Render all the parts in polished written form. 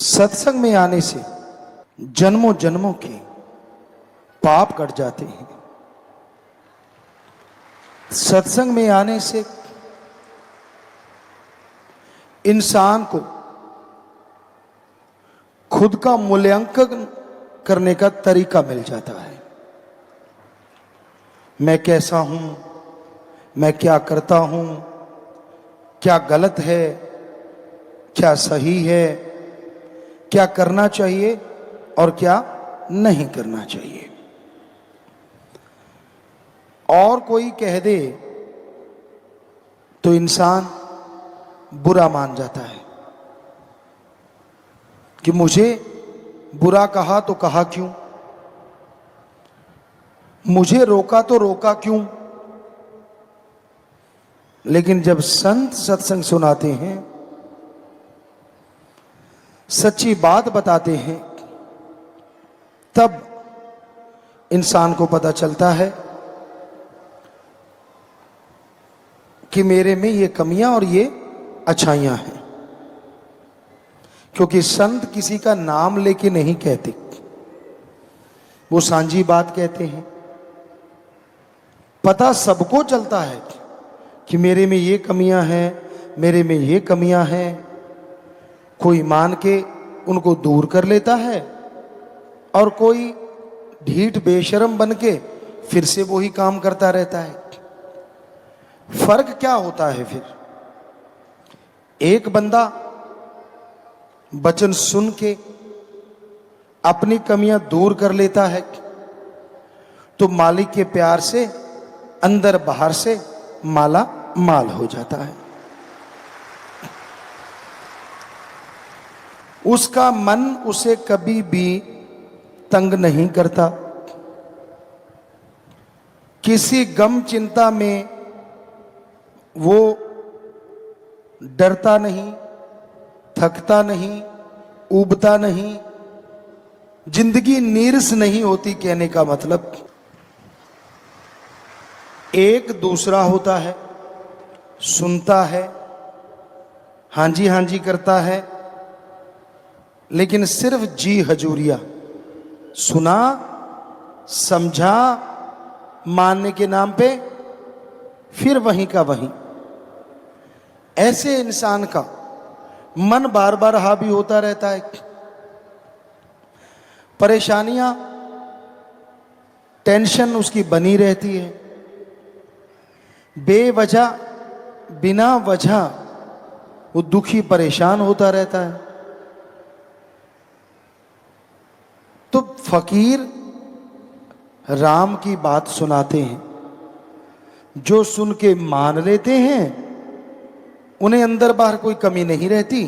सत्संग में आने से जन्मों जन्मों के पाप कट जाते हैं। सत्संग में आने से इंसान को खुद का मूल्यांकन करने का तरीका मिल जाता है। मैं कैसा हूं, मैं क्या करता हूं, क्या गलत है, क्या सही है, क्या करना चाहिए और क्या नहीं करना चाहिए। और कोई कह दे तो इंसान बुरा मान जाता है कि मुझे बुरा कहा तो कहा क्यों, मुझे रोका तो रोका क्यों। लेकिन जब संत सत्संग सुनाते हैं, सच्ची बात बताते हैं, तब इंसान को पता चलता है कि मेरे में ये कमियां और ये अच्छाइयां हैं। क्योंकि संत किसी का नाम लेके नहीं कहते, वो सांझी बात कहते हैं। पता सबको चलता है कि मेरे में ये कमियां हैं, मेरे में ये कमियां हैं। कोई मान के उनको दूर कर लेता है और कोई ढीठ बेशरम बन के फिर से वही काम करता रहता है। फर्क क्या होता है फिर? एक बंदा वचन सुन के अपनी कमियां दूर कर लेता है तो मालिक के प्यार से अंदर बाहर से माला माल हो जाता है। उसका मन उसे कभी भी तंग नहीं करता। किसी गम चिंता में वो डरता नहीं, थकता नहीं, ऊबता नहीं। जिंदगी नीरस नहीं होती। कहने का मतलब एक दूसरा होता है, सुनता है, हां जी करता है, लेकिन सिर्फ जी हजूरिया, सुना समझा, मानने के नाम पे फिर वहीं का वहीं। ऐसे इंसान का मन बार बार हावी होता रहता है। परेशानियां, टेंशन उसकी बनी रहती है। बेवजह, बिना वजह वो दुखी परेशान होता रहता है। तो फकीर राम की बात सुनाते हैं, जो सुन के मान लेते हैं उन्हें अंदर बाहर कोई कमी नहीं रहती,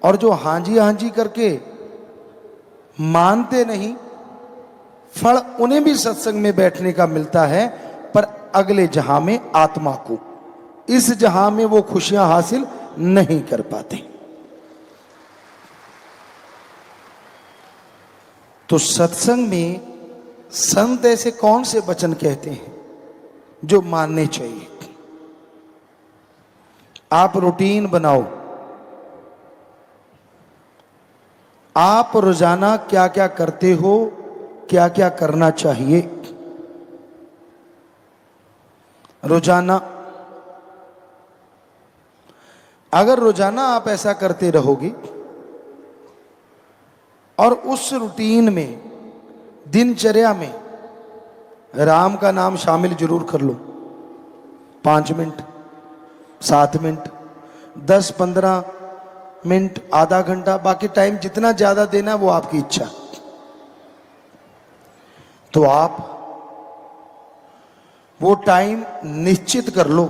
और जो हां जी करके मानते नहीं, फल उन्हें भी सत्संग में बैठने का मिलता है, पर अगले जहां में आत्मा को, इस जहां में वो खुशियां हासिल नहीं कर पाते। तो सत्संग में संत ऐसे कौन से वचन कहते हैं जो मानने चाहिए? आप रूटीन बनाओ। आप रोजाना क्या क्या करते हो, क्या क्या करना चाहिए। रोजाना, अगर रोजाना आप ऐसा करते रहोगे और उस रूटीन में, दिनचर्या में राम का नाम शामिल जरूर कर लो। 5 मिनट, 7 मिनट, 10, 15 मिनट, आधा घंटा, बाकी टाइम जितना ज्यादा देना वो आपकी इच्छा। तो आप वो टाइम निश्चित कर लो।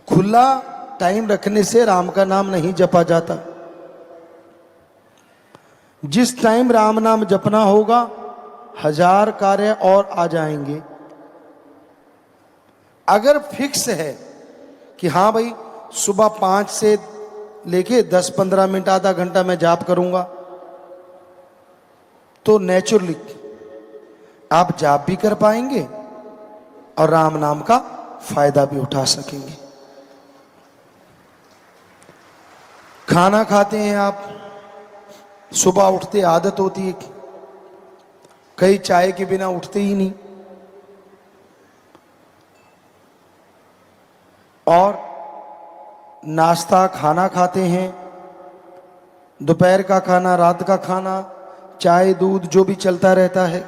खुला टाइम रखने से राम का नाम नहीं जपा जाता। जिस टाइम राम नाम जपना होगा, 1000 कार्य और आ जाएंगे। अगर फिक्स है कि हाँ भाई सुबह 5 से लेके 10-15 मिनट, आधा घंटा मैं जाप करूंगा, तो नेचुरली आप जाप भी कर पाएंगे और राम नाम का फायदा भी उठा सकेंगे। खाना खाते हैं आप, सुबह उठते आदत होती है, कई चाय के बिना उठते ही नहीं, और नाश्ता खाना खाते हैं, दोपहर का खाना, रात का खाना, चाय दूध जो भी चलता रहता है,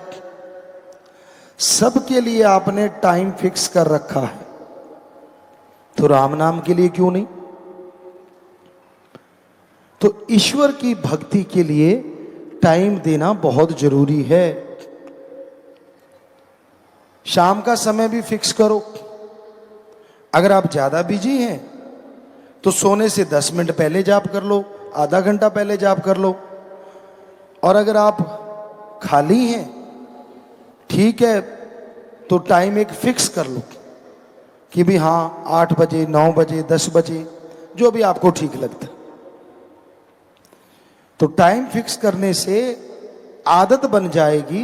सबके लिए आपने टाइम फिक्स कर रखा है। तो राम नाम के लिए क्यों नहीं? तो ईश्वर की भक्ति के लिए टाइम देना बहुत जरूरी है। शाम का समय भी फिक्स करो। अगर आप ज्यादा बिजी हैं तो सोने से 10 मिनट पहले जाप कर लो, आधा घंटा पहले जाप कर लो। और अगर आप खाली हैं, ठीक है, तो टाइम एक फिक्स कर लो कि भी हाँ 8 बजे, 9 बजे, 10 बजे, जो भी आपको ठीक लगता। तो टाइम फिक्स करने से आदत बन जाएगी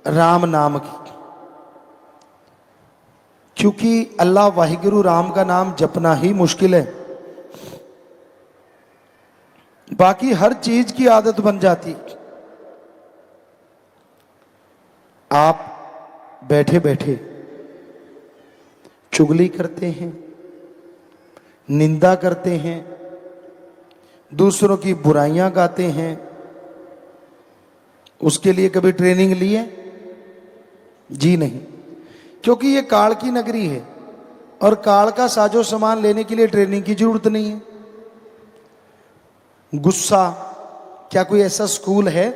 राम नाम की, क्योंकि अल्लाह वाहिगुरु राम का नाम जपना ही मुश्किल है, बाकी हर चीज की आदत बन जाती। आप बैठे बैठे चुगली करते हैं, निंदा करते हैं, दूसरों की बुराइयां गाते हैं, उसके लिए कभी ट्रेनिंग ली है? जी नहीं, क्योंकि ये काल की नगरी है और काल का साजो सामान लेने के लिए ट्रेनिंग की जरूरत नहीं है। गुस्सा, क्या कोई ऐसा स्कूल है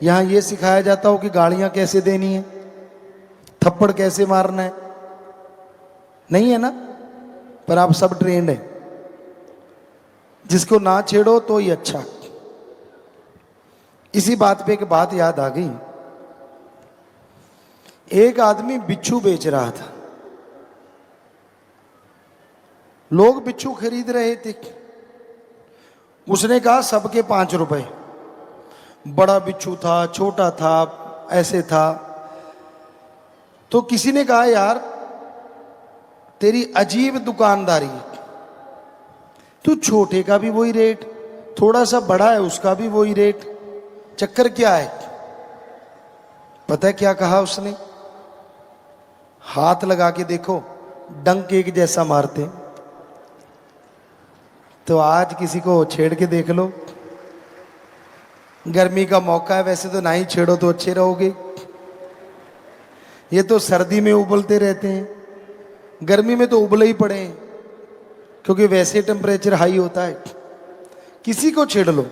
यहां यह सिखाया जाता हो कि गालियां कैसे देनी है, थप्पड़ कैसे मारना है? नहीं है ना, पर आप सब ट्रेंड है। जिसको ना छेड़ो तो ही अच्छा। इसी बात पे एक बात याद आ गई। एक आदमी बिच्छू बेच रहा था, लोग बिच्छू खरीद रहे थे। उसने कहा सबके 5 रुपए। बड़ा बिच्छू था, छोटा था, ऐसे था। तो किसी ने कहा यार तेरी अजीब दुकानदारी, तू छोटे का भी वही रेट, थोड़ा सा बड़ा है उसका भी वही रेट, चक्कर क्या है? पता है क्या कहा उसने? हाथ लगा के देखो, डंक एक जैसा मारते। तो आज किसी को छेड़ के देख लो। गर्मी का मौका है, वैसे तो ना ही छेड़ो तो अच्छे रहोगे। ये तो सर्दी में उबलते रहते हैं, गर्मी में तो उबले ही पड़े हैं, क्योंकि वैसे टेम्परेचर हाई होता है। किसी को छेड़ लो,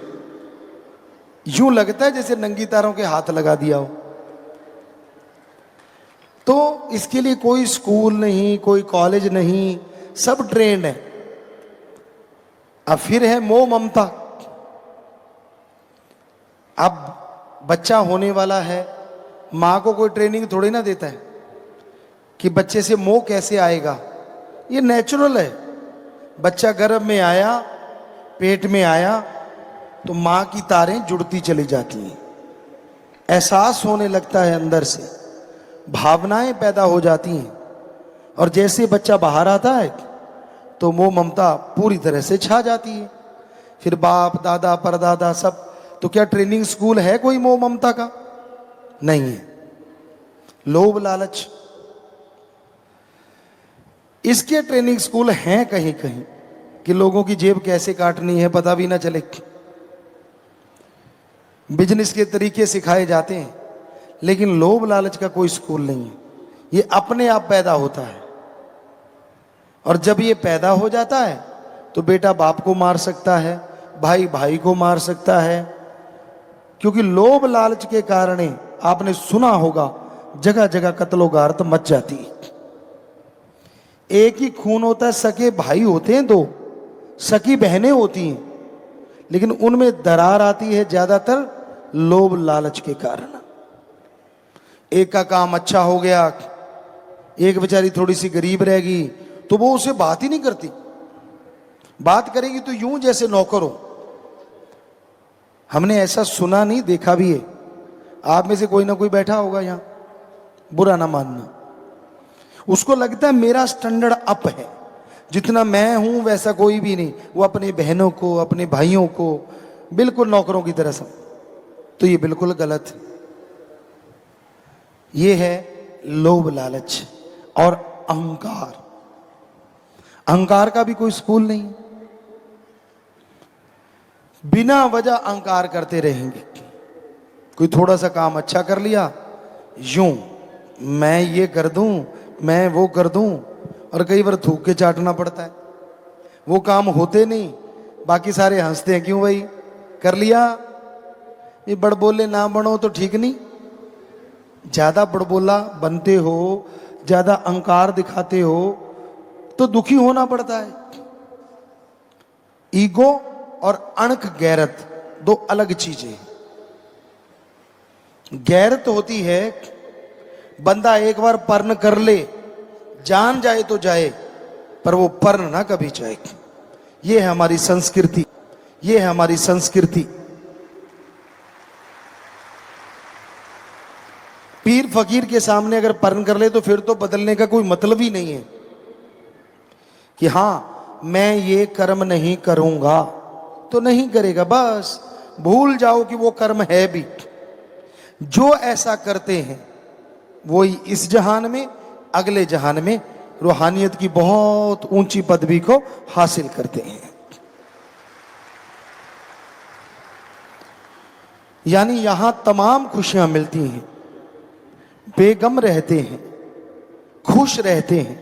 यूं लगता है जैसे नंगी तारों के हाथ लगा दिया हो। तो इसके लिए कोई स्कूल नहीं, कोई कॉलेज नहीं, सब ट्रेंड है। अब फिर है मोह ममता। अब बच्चा होने वाला है, मां को कोई ट्रेनिंग थोड़ी ना देता है कि बच्चे से मोह कैसे आएगा। ये नेचुरल है। बच्चा गर्भ में आया, पेट में आया, तो मां की तारें जुड़ती चली जाती हैं, एहसास होने लगता है अंदर से, भावनाएं पैदा हो जाती हैं। और जैसे बच्चा बाहर आता है तो मोह ममता पूरी तरह से छा जाती है। फिर बाप दादा परदादा सब। तो क्या ट्रेनिंग स्कूल है कोई मोह ममता का? नहीं है। लोभ लालच, इसके ट्रेनिंग स्कूल हैं कहीं कहीं कि लोगों की जेब कैसे काटनी है पता भी ना चले। बिजनेस के तरीके सिखाए जाते हैं, लेकिन लोभ लालच का कोई स्कूल नहीं है। ये अपने आप पैदा होता है, और जब ये पैदा हो जाता है तो बेटा बाप को मार सकता है, भाई भाई को मार सकता है, क्योंकि लोभ लालच के कारण आपने सुना होगा जगह जगह कत्लो गारत मच जाती है। एक ही खून होता है, सके भाई होते हैं 2, सकी बहनें होती हैं, लेकिन उनमें दरार आती है ज्यादातर लोभ लालच के कारण। एक का काम अच्छा हो गया, एक बेचारी थोड़ी सी गरीब रहेगी, तो वो उसे बात ही नहीं करती। बात करेगी तो यूं जैसे नौकर हो। हमने ऐसा सुना नहीं, देखा भी है। आप में से कोई ना कोई बैठा होगा यहां, बुरा ना मानना। उसको लगता है मेरा स्टैंडर्ड अप है, जितना मैं हूं वैसा कोई भी नहीं। वो अपनी बहनों को, अपने भाइयों को बिल्कुल नौकरों की तरह समझ। तो ये बिल्कुल गलत है। ये है लोभ, लालच और अहंकार। अहंकार का भी कोई स्कूल नहीं। बिना वजह अहंकार करते रहेंगे। कोई थोड़ा सा काम अच्छा कर लिया, यूं मैं ये कर दूं, मैं वो कर दूं, और कई बार थूक के चाटना पड़ता है। वो काम होते नहीं, बाकी सारे हंसते हैं, क्यों भाई कर लिया। ये बड़बोले ना बनो तो ठीक नहीं। ज्यादा बड़बोला बनते हो, ज्यादा अहंकार दिखाते हो तो दुखी होना पड़ता है। ईगो और अणख गैरत दो अलग चीजें हैं। गैरत होती है बंदा एक बार पर्ण कर ले, जान जाए तो जाए, पर वो पर्ण ना कभी जाए। ये है हमारी संस्कृति, ये है हमारी संस्कृति। पीर फकीर के सामने अगर पर्ण कर ले तो फिर तो बदलने का कोई मतलब ही नहीं है कि हां मैं ये कर्म नहीं करूंगा, तो नहीं करेगा, बस भूल जाओ कि वो कर्म है भी। जो ऐसा करते हैं वही इस जहान में, अगले जहान में रूहानियत की बहुत ऊंची पदवी को हासिल करते हैं। यानी यहां तमाम खुशियां मिलती हैं, बेगम रहते हैं, खुश रहते हैं,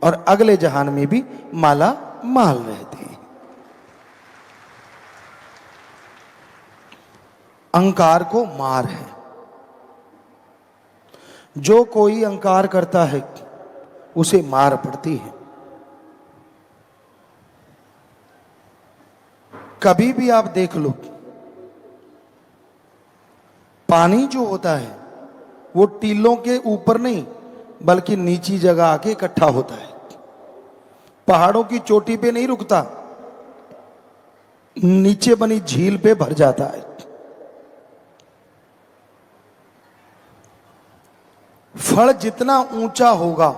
और अगले जहान में भी माला माल रहते हैं। अहंकार को मार है। जो कोई अहंकार करता है उसे मार पड़ती है। कभी भी आप देख लो, पानी जो होता है वो टीलों के ऊपर नहीं बल्कि नीची जगह आके इकट्ठा होता है। पहाड़ों की चोटी पे नहीं रुकता, नीचे बनी झील पे भर जाता है। फल जितना ऊंचा होगा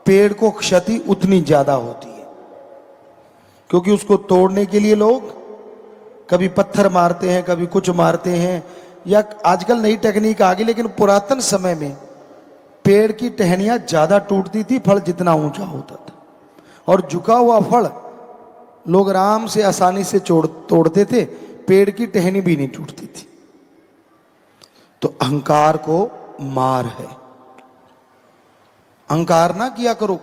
पेड़ को क्षति उतनी ज्यादा होती है, क्योंकि उसको तोड़ने के लिए लोग कभी पत्थर मारते हैं, कभी कुछ मारते हैं, या आजकल नई टेक्निक आ गई, लेकिन पुरातन समय में पेड़ की टहनियां ज्यादा टूटती थी फल जितना ऊंचा होता था, और झुका हुआ फल लोग आराम से आसानी से तोड़ते थे, पेड़ की टहनी भी नहीं टूटती थी। तो अहंकार को मार है। अहंकार ना किया करो।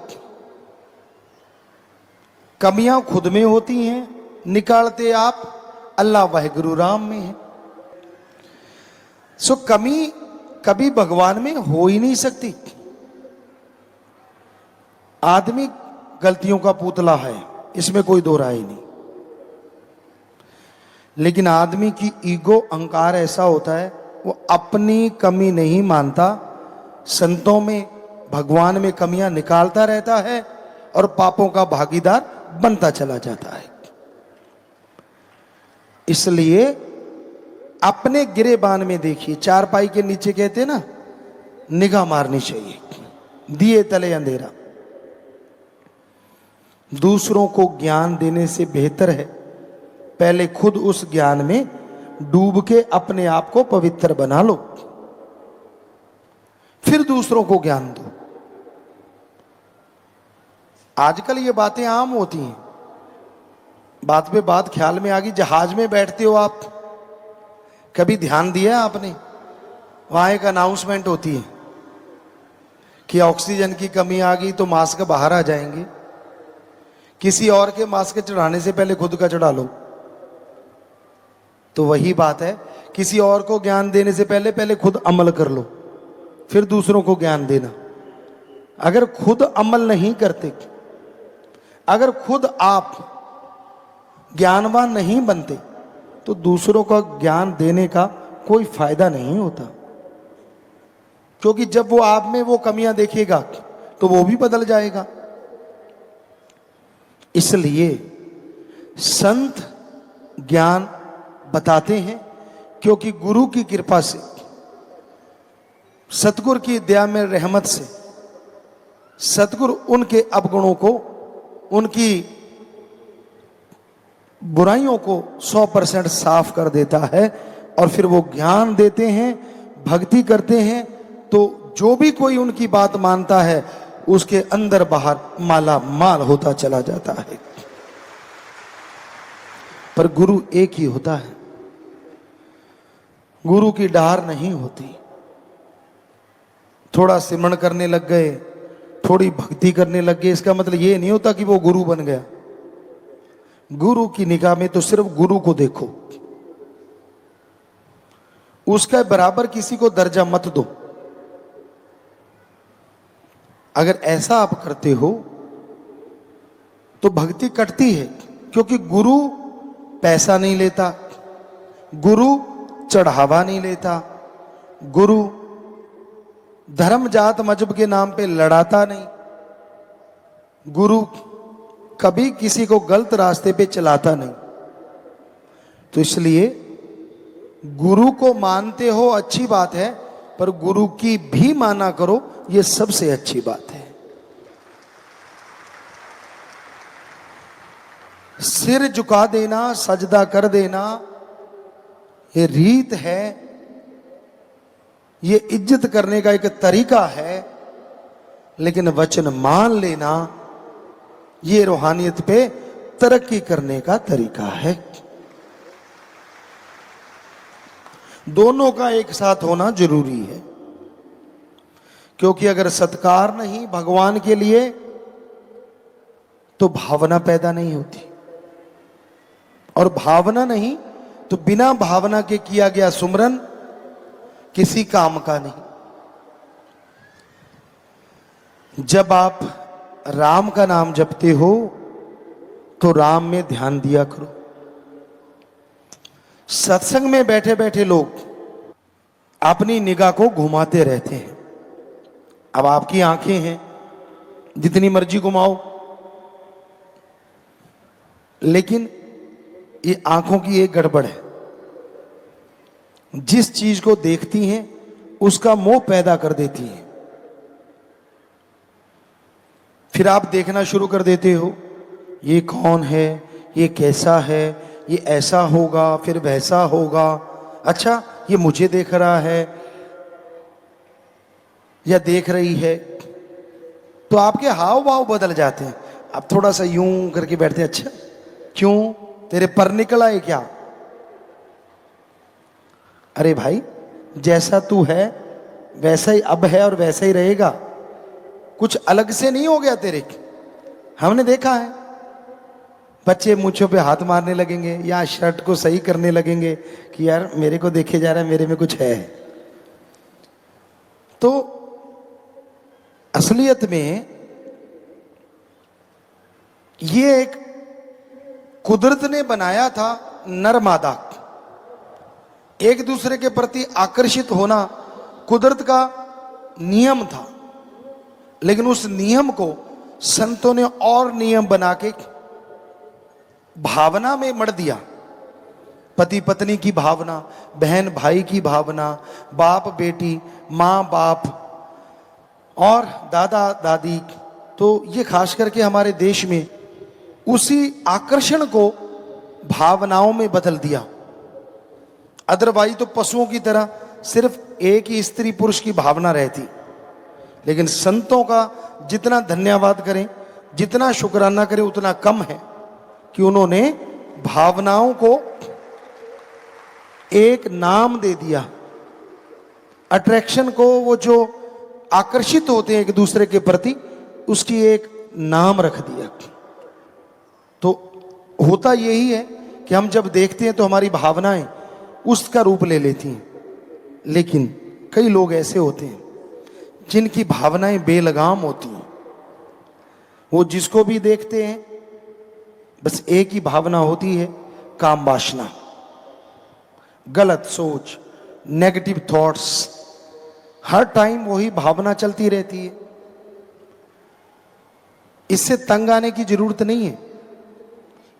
कमियां खुद में होती हैं, निकालते आप अल्लाह वाहिगुरु राम में है। सो कमी कभी भगवान में हो ही नहीं सकती। आदमी गलतियों का पुतला है, इसमें कोई दो राय नहीं, लेकिन आदमी की ईगो, अहंकार ऐसा होता है वो अपनी कमी नहीं मानता, संतों में, भगवान में कमियां निकालता रहता है और पापों का भागीदार बनता चला जाता है। इसलिए अपने गिरेबान में देखिए, चारपाई के नीचे कहते ना निगाह मारनी चाहिए, दिए तले अंधेरा। दूसरों को ज्ञान देने से बेहतर है पहले खुद उस ज्ञान में डूब के अपने आप को पवित्र बना लो, फिर दूसरों को ज्ञान दो। आजकल ये बातें आम होती हैं, बात पे बात ख्याल में आ गई। जहाज में बैठते हो आप, कभी ध्यान दिया आपने, वहां एक अनाउंसमेंट होती है कि ऑक्सीजन की कमी आ गई तो मास्क बाहर आ जाएंगे। किसी और के मास्क चढ़ाने से पहले खुद का चढ़ा लो। तो वही बात है, किसी और को ज्ञान देने से पहले पहले खुद अमल कर लो, फिर दूसरों को ज्ञान देना। अगर खुद अमल नहीं करते, अगर खुद आप ज्ञानवान नहीं बनते, तो दूसरों का ज्ञान देने का कोई फायदा नहीं होता, क्योंकि जब वो आप में वो कमियां देखेगा तो वो भी बदल जाएगा। इसलिए संत ज्ञान बताते हैं, क्योंकि गुरु की कृपा से, सतगुरु की दया में, रहमत से सतगुरु उनके अवगुणों को उनकी बुराइयों को 100% साफ कर देता है और फिर वो ज्ञान देते हैं, भक्ति करते हैं, तो जो भी कोई उनकी बात मानता है उसके अंदर बाहर माला माल होता चला जाता है। पर गुरु एक ही होता है, गुरु की डार नहीं होती। थोड़ा सिमरन करने लग गए, थोड़ी भक्ति करने लग गए, इसका मतलब ये नहीं होता कि वो गुरु बन गया। गुरु की निगाह में तो सिर्फ गुरु को देखो, उसका बराबर किसी को दर्जा मत दो। अगर ऐसा आप करते हो तो भक्ति कटती है, क्योंकि गुरु पैसा नहीं लेता, गुरु चढ़ावा नहीं लेता, गुरु धर्म जात मजहब के नाम पे लड़ाता नहीं, गुरु कभी किसी को गलत रास्ते पे चलाता नहीं। तो इसलिए गुरु को मानते हो अच्छी बात है, पर गुरु की भी माना करो, ये सबसे अच्छी बात है। सिर झुका देना, सजदा कर देना, ये रीत है, ये इज्जत करने का एक तरीका है। लेकिन वचन मान लेना, ये रूहानियत पे तरक्की करने का तरीका है। दोनों का एक साथ होना जरूरी है, क्योंकि अगर सत्कार नहीं भगवान के लिए तो भावना पैदा नहीं होती, और भावना नहीं तो बिना भावना के किया गया सुमरन किसी काम का नहीं। जब आप राम का नाम जपते हो तो राम में ध्यान दिया करो। सत्संग में बैठे बैठे लोग अपनी निगाह को घुमाते रहते हैं। अब आपकी आंखें हैं, जितनी मर्जी घुमाओ, लेकिन ये आंखों की एक गड़बड़ है। जिस चीज को देखती हैं उसका मोह पैदा कर देती हैं। फिर आप देखना शुरू कर देते हो, ये कौन है, ये कैसा है, ये ऐसा होगा फिर वैसा होगा, अच्छा ये मुझे देख रहा है या देख रही है। तो आपके हाव भाव बदल जाते हैं। आप थोड़ा सा यूं करके बैठते हैं, अच्छा क्यों, तेरे पर निकल आए क्या? अरे भाई, जैसा तू है वैसा ही अब है और वैसा ही रहेगा, कुछ अलग से नहीं हो गया तेरे। हमने देखा है बच्चे मूंछों पे हाथ मारने लगेंगे या शर्ट को सही करने लगेंगे कि यार मेरे को देखे जा रहा है, मेरे में कुछ है। तो असलियत में ये एक कुदरत ने बनाया था, नर मादा एक दूसरे के प्रति आकर्षित होना कुदरत का नियम था। लेकिन उस नियम को संतों ने और नियम बना के भावना में मढ़ दिया। पति पत्नी की भावना, बहन भाई की भावना, बाप बेटी, माँ बाप और दादा दादी। तो ये खास करके हमारे देश में उसी आकर्षण को भावनाओं में बदल दिया। अदरवाइज तो पशुओं की तरह सिर्फ एक ही स्त्री पुरुष की भावना रहती। लेकिन संतों का जितना धन्यवाद करें, जितना शुक्राना करें, उतना कम है कि उन्होंने भावनाओं को एक नाम दे दिया। अट्रैक्शन को, वो जो आकर्षित होते हैं एक दूसरे के प्रति, उसकी एक नाम रख दिया। तो होता यही है कि हम जब देखते हैं तो हमारी भावनाएं उसका रूप ले लेती हैं। लेकिन कई लोग ऐसे होते हैं जिनकी भावनाएं बेलगाम होती हैं। वो जिसको भी देखते हैं बस एक ही भावना होती है, काम वासना, गलत सोच, नेगेटिव थॉट्स, हर टाइम वही भावना चलती रहती है। इससे तंग आने की जरूरत नहीं है,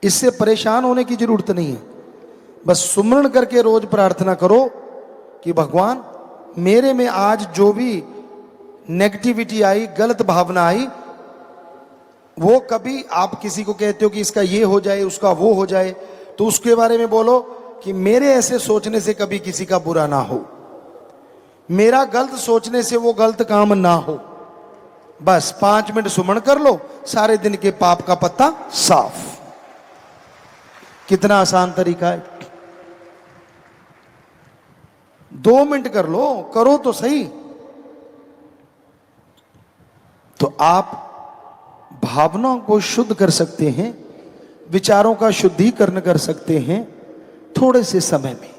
इससे परेशान होने की जरूरत नहीं है। बस सुमरण करके रोज प्रार्थना करो कि भगवान मेरे में आज जो भी नेगेटिविटी आई, गलत भावना आई, वो कभी आप किसी को कहते हो कि इसका ये हो जाए, उसका वो हो जाए, तो उसके बारे में बोलो कि मेरे ऐसे सोचने से कभी किसी का बुरा ना हो, मेरा गलत सोचने से वो गलत काम ना हो। बस 5 मिनट सुमन कर लो, सारे दिन के पाप का पत्ता साफ। कितना आसान तरीका है। 2 मिनट कर लो, करो तो सही। तो आप भावनाओं को शुद्ध कर सकते हैं, विचारों का शुद्धिकरण कर सकते हैं थोड़े से समय में।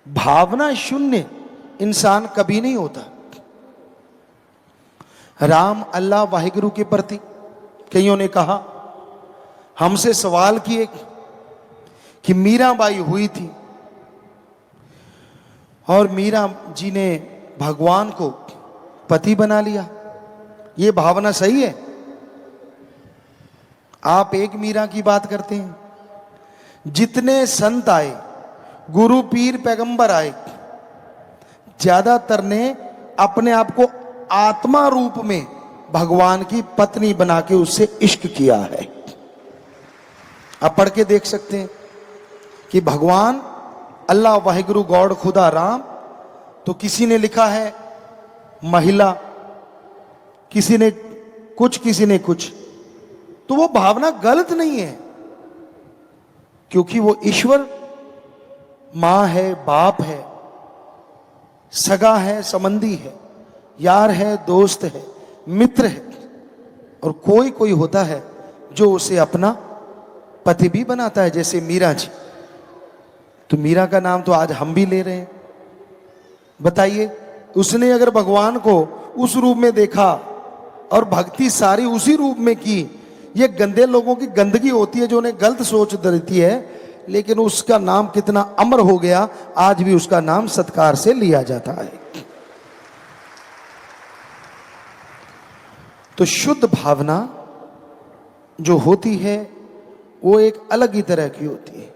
भावना शून्य इंसान कभी नहीं होता। राम, अल्लाह, वाहिगुरु के प्रति कईयों ने कहा, हमसे सवाल किए कि मीराबाई हुई थी और मीरा जी ने भगवान को पति बना लिया, ये भावना सही है? आप एक मीरा की बात करते हैं। जितने संत आए, गुरु पीर पैगंबर आए, ज्यादातर ने अपने आप को आत्मा रूप में भगवान की पत्नी बना के उससे इश्क किया है। आप पढ़ के देख सकते हैं कि भगवान अल्लाह, वाहिगुरु, गॉड, खुदा, राम, तो किसी ने लिखा है महिला, किसी ने कुछ, किसी ने कुछ। तो वो भावना गलत नहीं है, क्योंकि वो ईश्वर मां है, बाप है, सगा है, संबंधी है, यार है, दोस्त है, मित्र है। और कोई कोई होता है जो उसे अपना पति भी बनाता है, जैसे मीरा जी। तो मीरा का नाम तो आज हम भी ले रहे हैं। बताइए, उसने अगर भगवान को उस रूप में देखा और भक्ति सारी उसी रूप में की, ये गंदे लोगों की गंदगी होती है जो उन्हें गलत सोच देती है, लेकिन उसका नाम कितना अमर हो गया, आज भी उसका नाम सत्कार से लिया जाता है। तो शुद्ध भावना जो होती है वो एक अलग ही तरह की होती है।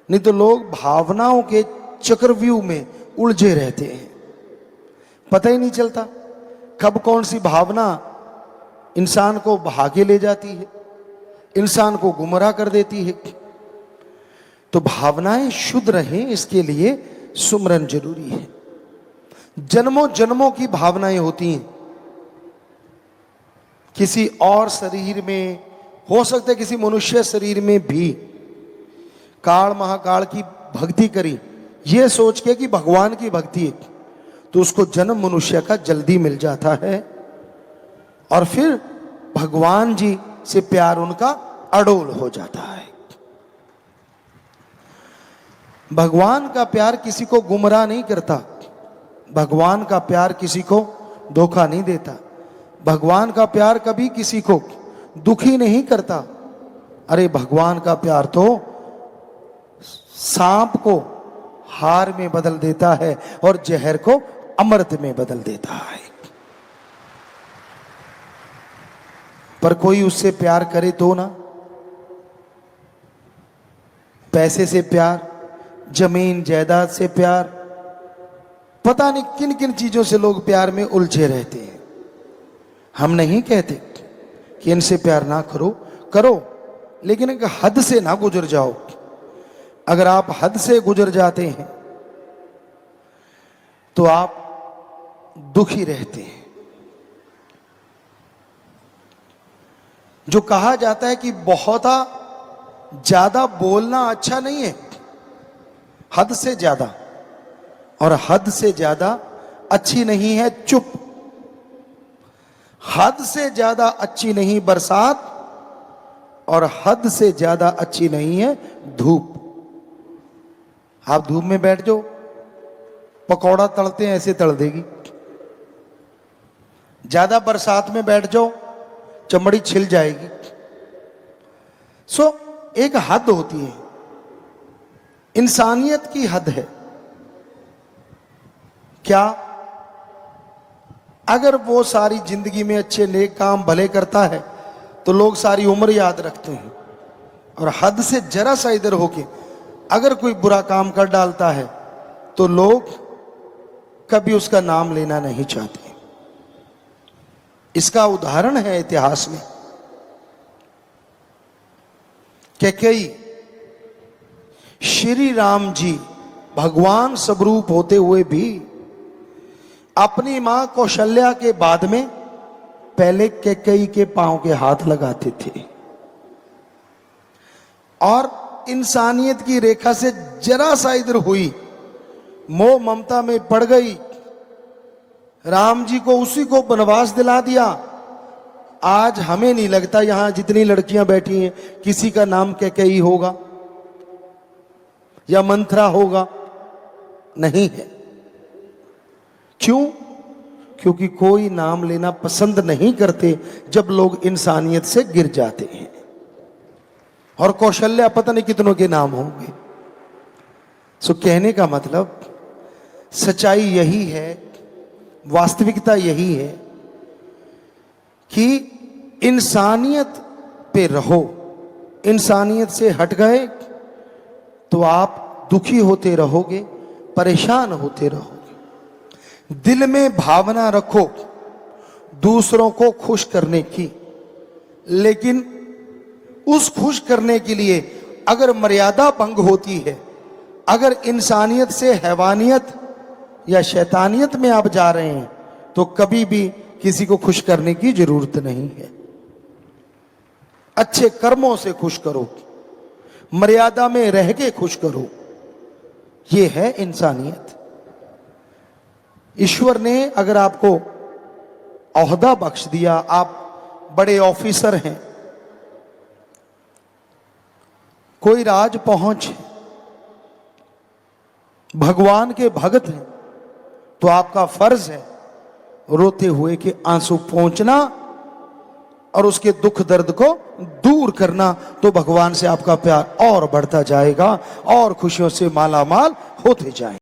नहीं तो लोग भावनाओं के चक्रव्यूह में उलझे रहते हैं, पता ही नहीं चलता कब कौन सी भावना इंसान को बहा के ले जाती है, इंसान को गुमराह कर देती है। तो भावनाएं शुद्ध रहें, इसके लिए सुमरन जरूरी है। जन्मों जन्मों की भावनाएं होती हैं। किसी और शरीर में हो सकता है, किसी मनुष्य शरीर में भी काल महाकाल की भक्ति करी, ये सोच के कि भगवान की भक्ति है, तो उसको जन्म मनुष्य का जल्दी मिल जाता है और फिर भगवान जी से प्यार उनका अडोल हो जाता है। भगवान का प्यार किसी को गुमराह नहीं करता, भगवान का प्यार किसी को धोखा नहीं देता, भगवान का प्यार कभी किसी को दुखी नहीं करता। अरे भगवान का प्यार तो सांप को हार में बदल देता है और जहर को अमृत में बदल देता है। पर कोई उससे प्यार करे तो ना, पैसे से प्यार, जमीन जायदाद से प्यार, पता नहीं किन किन चीजों से लोग प्यार में उलझे रहते हैं। हम नहीं कहते कि इनसे प्यार ना करो, करो, लेकिन एक हद से ना गुजर जाओ। अगर आप हद से गुजर जाते हैं तो आप दुखी रहते हैं। जो कहा जाता है कि बहुत ज्यादा बोलना अच्छा नहीं है, हद से ज्यादा, और हद से ज्यादा अच्छी नहीं है चुप। हद से ज्यादा अच्छी नहीं बरसात, और हद से ज्यादा अच्छी नहीं है धूप। आप धूप में बैठ जाओ, पकौड़ा तलते हैं ऐसे तल देगी। ज्यादा बरसात में बैठ जाओ, चमड़ी छिल जाएगी। सो एक हद होती है, इंसानियत की हद है। क्या अगर वो सारी जिंदगी में अच्छे नेक काम भले करता है तो लोग सारी उम्र याद रखते हैं, और हद से जरा सा इधर होके अगर कोई बुरा काम कर डालता है तो लोग कभी उसका नाम लेना नहीं चाहते। इसका उदाहरण है इतिहास में कैकेयी, श्री राम जी भगवान स्वरूप होते हुए भी अपनी मां कौशल्या के बाद में पहले कैकेयी के पांव के हाथ लगाते थे और इंसानियत की रेखा से जरा सा इधर हुई, मोह ममता में पड़ गई, राम जी को उसी को वनवास दिला दिया। आज हमें नहीं लगता यहां जितनी लड़कियां बैठी हैं किसी का नाम कैकेयी होगा या मंथरा होगा, नहीं है। क्यों? क्योंकि कोई नाम लेना पसंद नहीं करते जब लोग इंसानियत से गिर जाते हैं। और कौशल्या पता नहीं कितनों के नाम होंगे। सो कहने का मतलब सच्चाई यही है, वास्तविकता यही है कि इंसानियत पे रहो। इंसानियत से हट गए तो आप दुखी होते रहोगे, परेशान होते रहोगे। दिल में भावना रखो दूसरों को खुश करने की, लेकिन उस खुश करने के लिए अगर मर्यादा भंग होती है, अगर इंसानियत से हैवानियत या शैतानियत में आप जा रहे हैं, तो कभी भी किसी को खुश करने की जरूरत नहीं है। अच्छे कर्मों से खुश करो, मर्यादा में रह के खुश करो, यह है इंसानियत। ईश्वर ने अगर आपको ओहदा बख्श दिया, आप बड़े ऑफिसर हैं, कोई राज पहुंच है, भगवान के भगत हैं, तो आपका फर्ज है रोते हुए के आंसू पहुंचना और उसके दुख दर्द को दूर करना। तो भगवान से आपका प्यार और बढ़ता जाएगा और खुशियों से माला माल होते जाएंगे।